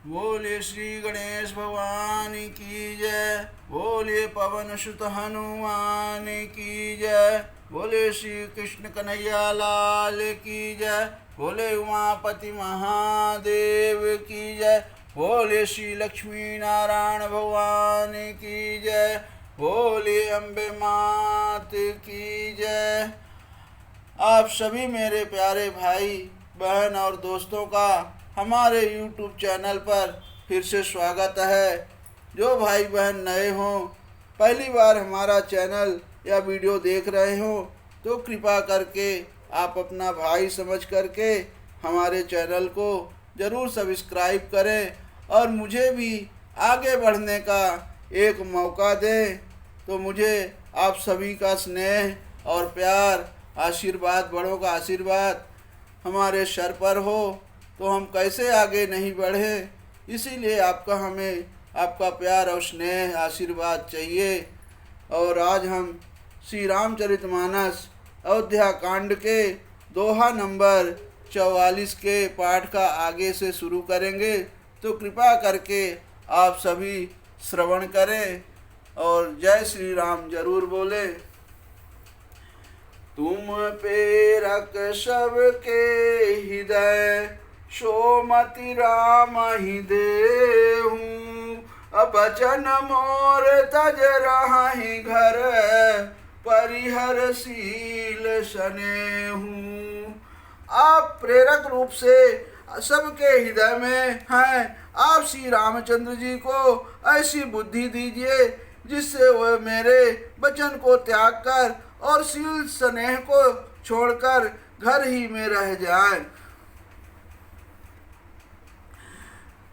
बोलिए श्री गणेश भगवान की जय। बोलिए पवन सुत हनुमान की जय। बोले श्री कृष्ण कन्हैया लाल की जय। बोले उमापति महादेव की जय। बोले श्री लक्ष्मी नारायण भगवान की जय। बोले अम्बे मात की जय। आप सभी मेरे प्यारे भाई बहन और दोस्तों का हमारे YouTube चैनल पर फिर से स्वागत है। जो भाई बहन नए हों, पहली बार हमारा चैनल या वीडियो देख रहे हो तो कृपा करके आप अपना भाई समझ करके हमारे चैनल को ज़रूर सब्सक्राइब करें और मुझे भी आगे बढ़ने का एक मौका दें। तो मुझे आप सभी का स्नेह और प्यार, आशीर्वाद, बड़ों का आशीर्वाद हमारे सर पर हो तो हम कैसे आगे नहीं बढ़े। इसीलिए आपका प्यार और स्नेह आशीर्वाद चाहिए। और आज हम श्री रामचरितमानस अयोध्या कांड के दोहा नंबर 44 के पाठ का आगे से शुरू करेंगे। तो कृपा करके आप सभी श्रवण करें और जय श्री राम जरूर बोले। तुम प्रेरक सबके हृदय सोमति राम ही देहूँ। बचन मोर तज रहि घर परिहर शील सनेहूँ। आप प्रेरक रूप से सबके हृदय में हैं। आप श्री रामचंद्र जी को ऐसी बुद्धि दीजिए जिससे वह मेरे वचन को त्याग कर और शील स्नेह को छोड़कर घर ही में रह जाएं।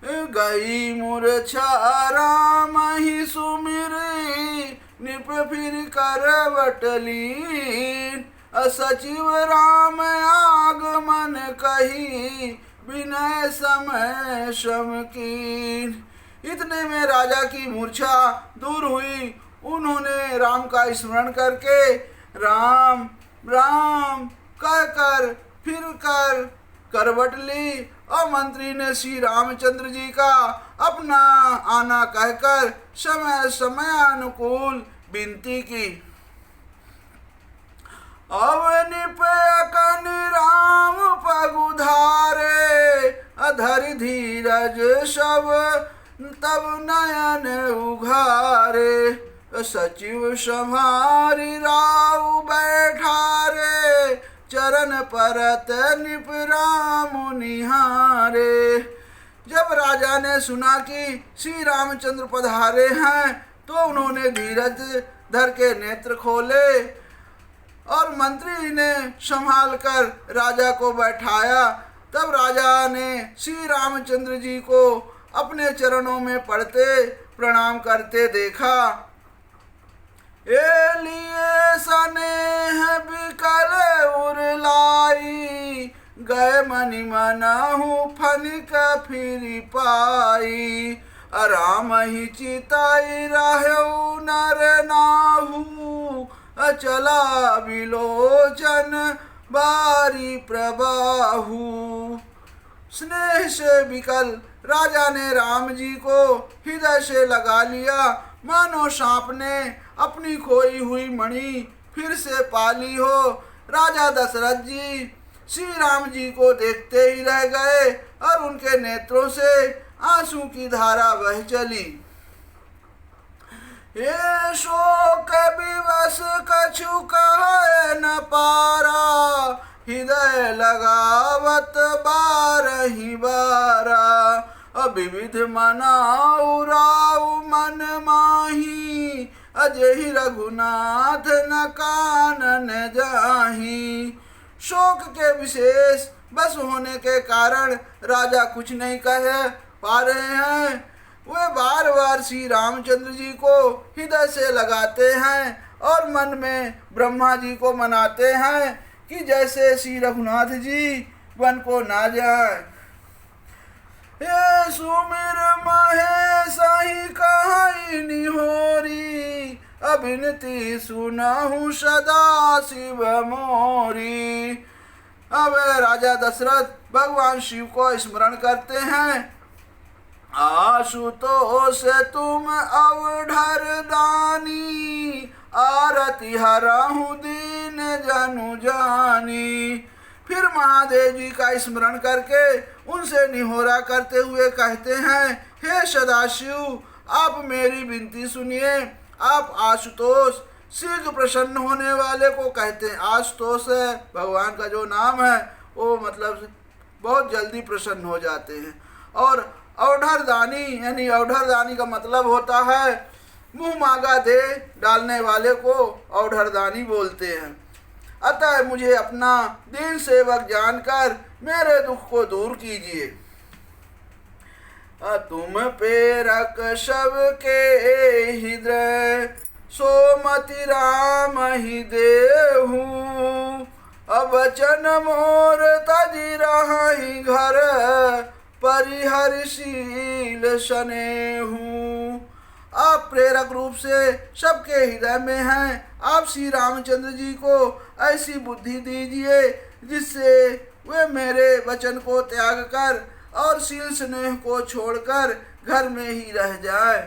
गई मूर्छा राम ही सुमिरी निप फिर करवट लीन। सचिव राम आगमन कही विनय समय समकीन। इतने में राजा की मूर्छा दूर हुई। उन्होंने राम का स्मरण करके राम राम कहकर फिर कर करवट ली और मंत्री ने श्री रामचंद्र जी का अपना आना कहकर समय समयानुकूल विनती की। अवनिपयकन राम पगुधारे अधर धीरज सब तब नयन उघारे। सचिव सम्हारी राव बैठारे चरण परत निप राम निहारे। जब राजा ने सुना कि श्री रामचंद्र पधारे हैं तो उन्होंने धीरज धर के नेत्र खोले और मंत्री ने संभाल कर राजा को बैठाया। तब राजा ने श्री रामचंद्र जी को अपने चरणों में पड़ते प्रणाम करते देखा। लिए स्नेह बिकल उरलाई गए मनि मनहु फनिक फिर पाई। राम ही चिताई रहु नर नाहु चला विलोचन बारी प्रबाहु। स्नेह से विकल राजा ने राम जी को हृदय से लगा लिया, मानो सांप ने अपनी खोई हुई मणि फिर से पाली हो। राजा दशरथ जी श्री राम जी को देखते ही रह गए और उनके नेत्रों से आंसू की धारा बह चली। ये शोक विवश कछु कहे न पारा हृदय लगावत बारहि बारा। विविध मनाउ राव मन माही अजहि रघुनाथ न कानन जाही। शोक के विशेष बस होने के कारण राजा कुछ नहीं कह पा रहे हैं। वे बार बार श्री रामचंद्र जी को हृदय से लगाते हैं और मन में ब्रह्मा जी को मनाते हैं कि जैसे श्री रघुनाथ जी वन को ना जाए। ये सुमिर महेश ही कहाई निहोरी अभिनति सुनाहु सदा शिव मोरी। अब राजा दशरथ भगवान शिव को स्मरण करते हैं आशुतोष तुम अवधर दानी, आरती हराहूँ दीन जनु जानी। फिर महादेव जी का स्मरण करके उनसे निहोरा करते हुए कहते हैं, हे सदाशिव, आप मेरी विनती सुनिए। आप आशुतोष, शीघ्र प्रसन्न होने वाले को कहते हैं। आशुतोष है भगवान का जो नाम है, वो मतलब बहुत जल्दी प्रसन्न हो जाते हैं। और अवधर दानी, यानी अवधर दानी का मतलब होता है मुंह मांगा दे डालने वाले को अवधर दानी बोलते हैं। अतः मुझे अपना दीन सेवक जानकर मेरे दुख को दूर कीजिए। तुम प्रेरक सबके हृदय, सोमति राम ही देहु। अवचन मोर तजि रहि घर, परिहरशील स्नेहु। आप प्रेरक रूप से सबके हृदय में हैं। आप श्री रामचंद्र जी को ऐसी बुद्धि दीजिए जिससे वे मेरे वचन को त्याग कर और शील स्नेह को छोड़कर घर में ही रह जाए।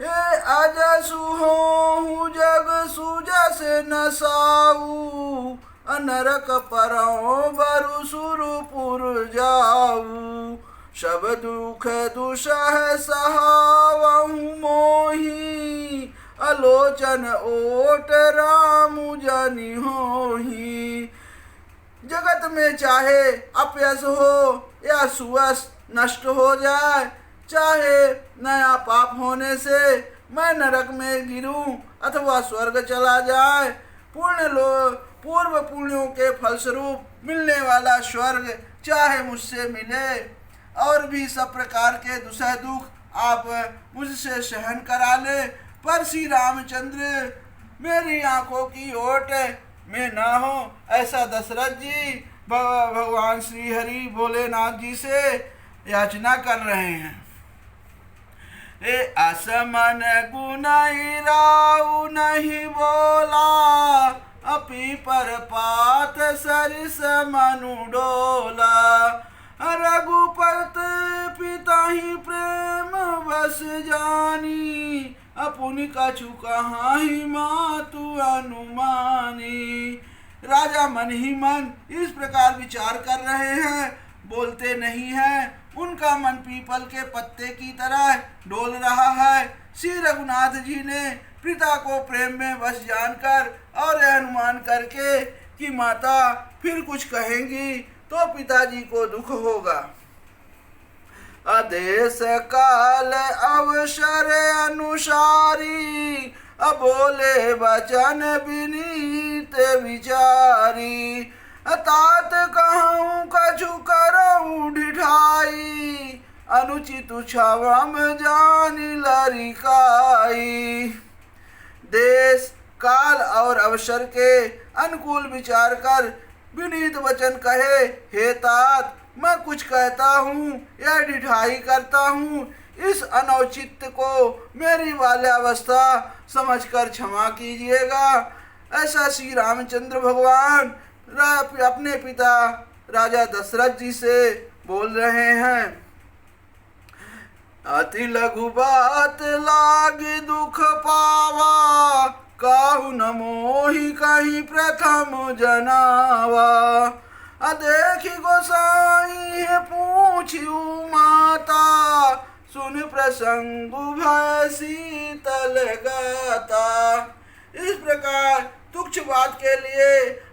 हे अजसु होहु जग सुजस न साऊ, नरक परौ बरु सुरपुर जाऊ। सब दुख दुसह सहावहु मोही, अलोचन ओट राम जनि होही। जगत में चाहे अपयश हो या सुयश नष्ट हो जाए, चाहे नया पाप होने से मैं नरक में गिरूं अथवा स्वर्ग चला जाए, पूर्व पुण्यों के फलस्वरूप मिलने वाला स्वर्ग चाहे मुझसे मिले, और भी सब प्रकार के दुसह दुख आप मुझसे सहन करा ले, पर श्री रामचंद्र मेरी आंखों की ओट में ना हो, ऐसा दशरथ जी भगवान श्री हरि भोलेनाथ जी से याचना कर रहे हैं। ए असमन गुनाई राउ नहीं बोला, अपी पर पात सरिस मनु डोला। रघुपत पिता ही प्रेम बस जानी, अपुनि कछु कहाँ ही मातु अनुमानी। राजा मन ही मन इस प्रकार विचार कर रहे हैं, बोलते नहीं हैं। उनका मन पीपल के पत्ते की तरह डोल रहा है। श्री रघुनाथ जी ने पिता को प्रेम में बस जानकर और अनुमान करके कि माता फिर कुछ कहेंगी तो पिताजी को दुख होगा। आदेश काल अवसर अनुसारी, अबोले वचन विनीत विचारी। तात कहूँ कछु करऊँ ढिठाई, अनुचित छवम जानी लरिकाई। देश काल और अवसर के अनुकूल विचार कर विनीत वचन कहे, हे तात, मैं कुछ कहता हूँ या ढिठाई करता हूँ, इस अनौचित्य को मेरी बाल्यावस्था समझकर क्षमा कीजिएगा। ऐसा श्री रामचंद्र भगवान अपने पिता राजा दशरथ जी से बोल रहे हैं। अति लघु बात लागे दुख पावा, काहु न मोहि कहीं प्रथम जनावा। देखी गोसाई पूछियु माता, सुन प्रसंग भय शीतल गाता। इस प्रकार तुच्छ बात के लिए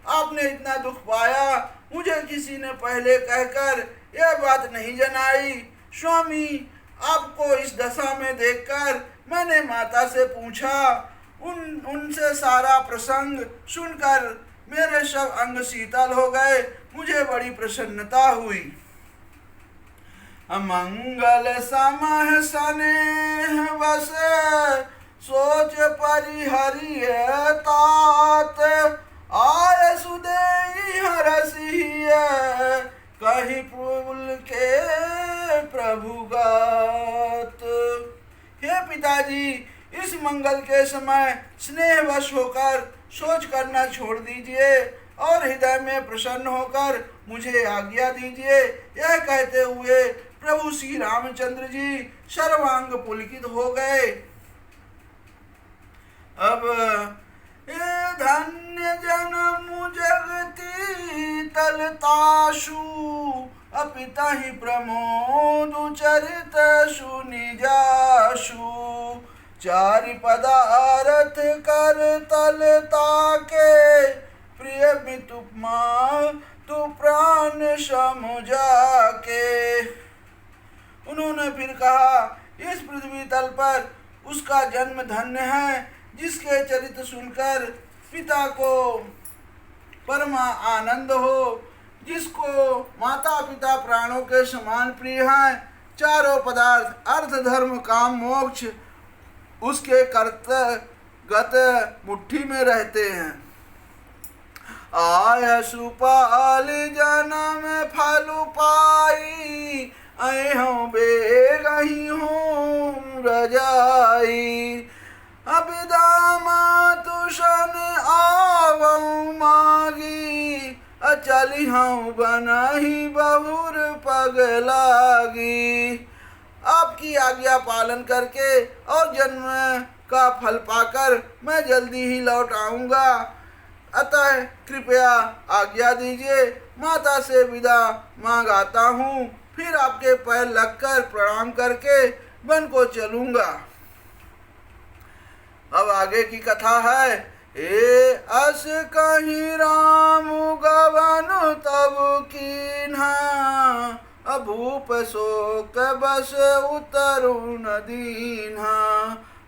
आपने इतना दुख पाया, मुझे किसी ने पहले कहकर यह बात नहीं जनाई। स्वामी, आपको इस दशा में देखकर मैंने माता से पूछा। उनसे सारा प्रसंग सुनकर मेरे सब अंग शीतल हो गए, मुझे बड़ी प्रसन्नता हुई। मंगल समह स्नेह बस, सोच परिहरिय तात। आय सुदेई हरसिय, कहीं पुल के प्रभुगात। हे पिताजी, इस मंगल के समय स्नेहवश होकर सोच करना छोड़ दीजिए और हृदय में प्रसन्न होकर मुझे आज्ञा दीजिए। यह कहते हुए प्रभु श्री रामचंद्र जी सर्वांग पुलकित हो गए। अब धन्य जनम जगती तलताशु अपिताहि प्रमोद चरित सुनि जाशु। चारि पदारथ कर तलता के प्रिय मितुपमा तू प्राण समुझा के। उन्होंने फिर कहा, इस पृथ्वी तल पर उसका जन्म धन्य है जिसके चरित्र सुनकर पिता को परमा आनंद हो, जिसको माता पिता प्राणों के समान प्रिय हैं। चारों पदार्थ अर्थ धर्म काम मोक्ष उसके कर्तगत मुट्ठी में रहते हैं। आय सुपाल जन्म फल पाई अहूँ बेगही हूँ रजाई। अबिदामा तुषन आवऊ मागी अचली हूँ बनही बहुर पग लागी। आपकी आज्ञा पालन करके और जन्म का फल पाकर मैं जल्दी ही लौट आऊँगा, अतः कृपया आज्ञा दीजिए। माता से विदा मांग आता हूँ, फिर आपके पैर लगकर प्रणाम करके वन को चलूँगा। अब आगे की कथा है। ए अस कहीं राम गवन तब कीन्हा अभूप शोक बस उतरु न दीन्हा।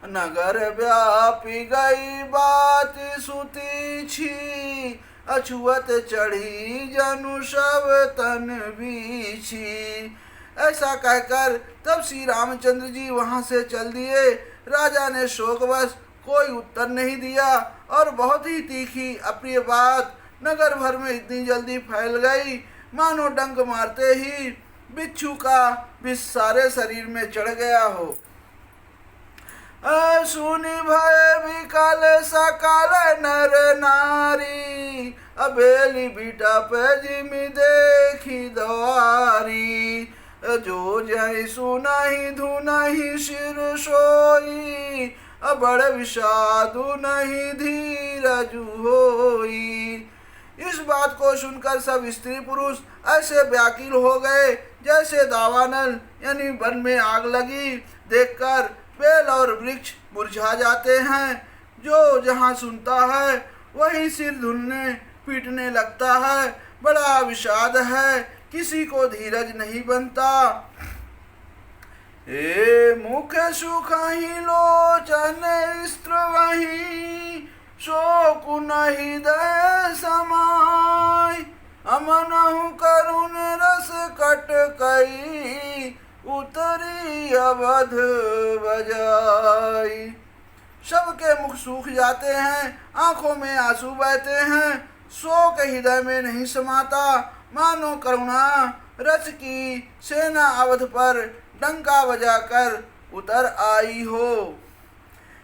नगर व्यापी गई बात सुती छी अछुअत चढ़ी जनु सब तन बीछी। ऐसा कहकर तब श्री रामचंद्र जी वहां से चल दिए। राजा ने शोकवश कोई उत्तर नहीं दिया और बहुत ही तीखी अप्रिय बात नगर भर में इतनी जल्दी फैल गई मानो डंक मारते ही बिच्छू का विष सारे शरीर में चढ़ गया हो। सुनि भय विकल सकल नर नारी अबेली बीटा पे जिमि देखी द्वारी। जो जय सुनहि धुनहि सिर सोई बड़ विषादु नहीं धीरजु होई। इस बात को सुनकर सब स्त्री पुरुष ऐसे व्याकुल हो गए जैसे दावानल यानी वन में आग लगी देखकर बेल और वृक्ष मुरझा जाते हैं। जो जहाँ सुनता है वहीं सिर धुलने पीटने लगता है। बड़ा विषाद है, किसी को धीरज नहीं बनता। ए मुख सुख ही लोचन स्त्र वही शोक नहीं दय समाय। अमनहु करुण रस कट कई उतरी अवध बजाई। सबके मुख सूख जाते हैं, आंखों में आंसू बहते हैं, शोक हृदय में नहीं समाता। मानो करुणा रस की सेना अवध पर डंका बजाकर उतर आई हो।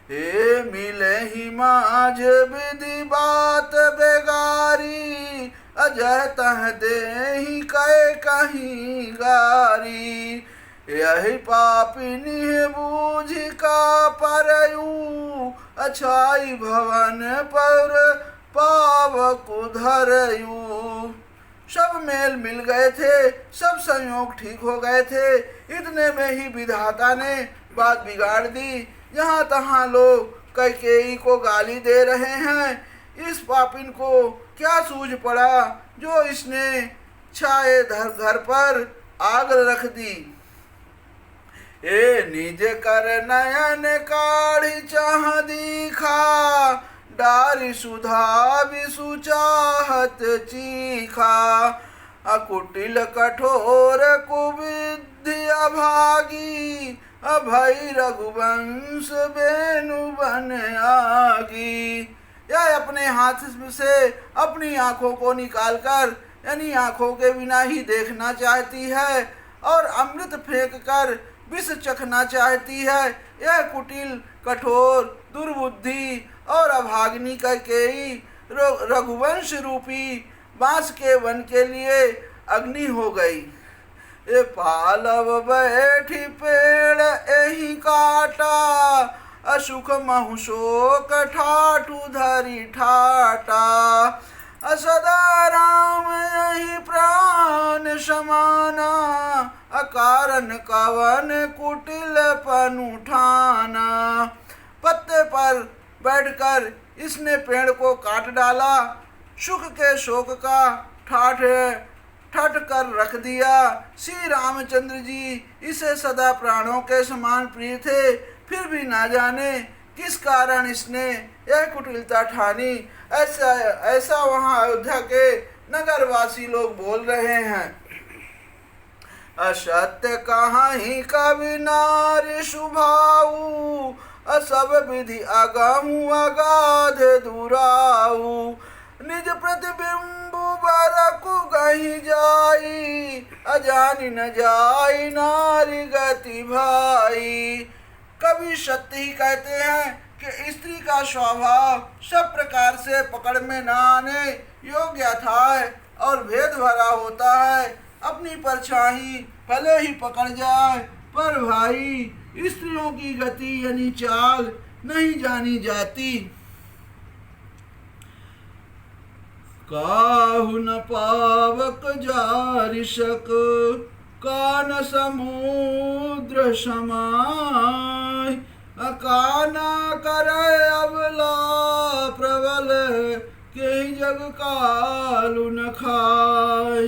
हे मिले ही माझ विधि बात बेगारी अजह तह दे ही कहे कहीं गारी। यही पापिनी बूझ का परयू अच्छाई भवन पर पावक धरयू। सब मेल मिल गए थे, सब संयोग ठीक हो गए थे। इतने में ही विधाता ने बात बिगाड़ दी। यहाँ तहाँ लोग कैकेयी को गाली दे रहे हैं। इस पापिन को क्या सूझ पड़ा जो इसने छाए घर पर आग रख दी। ए निज कर नयन काढ़ी चाह दीखा डारी सुधा विसु चाहत चीखा। अकुटिल कठोर कुविधि अभागी अभय रघुवंश बेनु बन आगी। यह अपने हाथ से अपनी आंखों को निकालकर यानी आंखों के बिना ही देखना चाहती है और अमृत फेंक कर विष चखना चाहती है। यह कुटिल कठोर दुर्बुद्धि और अभाग्नि कैकेयी रघुवंश रूपी बांस के वन के लिए अग्नि हो गई। ए पालव बैठी पेड़ एही काटा, असुख महु शोक ठाठू धरी ठाटा। असदा राम यही प्राण समाना, अकारण कवन कुटिल पन उठाना। पत्ते पर बैठकर इसने पेड़ को काट डाला, सुख के शोक का ठाठ कर रख दिया। श्री रामचंद्र जी इसे सदा प्राणों के समान प्रिय थे, फिर भी ना जाने किस कारण इसने यह कुटिलता ठानी। ऐसा वहाँ अयोध्या के नगरवासी लोग बोल रहे हैं। असत्य कहाँ ही कवि नारी शुभाऊ, असब विधि अगमु अगाध दुराऊ। निज प्रतिबिंब बरकु गही जाई, अजानी न जाई नारी गति भाई। कवि सत्य ही कहते हैं कि स्त्री का स्वभाव सब प्रकार से पकड़ में न आने योग्य था और भेद भरा होता है। अपनी परछाई भले ही पकड़ जाए, पर भाई स्त्रियों की गति यानी चाल नहीं जानी जाती। काहु न पावक जारिशक, कान समुद्र समाय। अकाना करे अबला प्रबल, के जग कालु न खाय।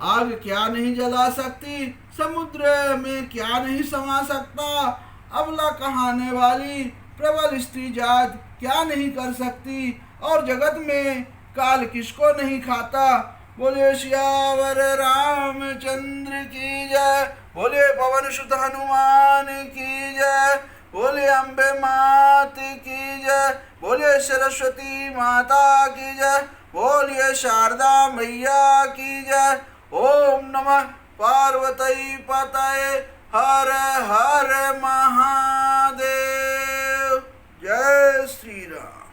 आग क्या नहीं जला सकती, समुद्र में क्या नहीं समा सकता, अबला कहाने वाली प्रबल स्त्री जात क्या नहीं कर सकती, और जगत में काल किसको नहीं खाता। बोले सियावर रामचंद्र की जय, बोले पवन सुत हनुमान की जय, बोले अम्बे मात की जय, बोले सरस्वती माता की जय, बोलिए शारदा मैया की जय। ओम नमः पार्वती पतये, हर हर महादेव। जय श्री राम।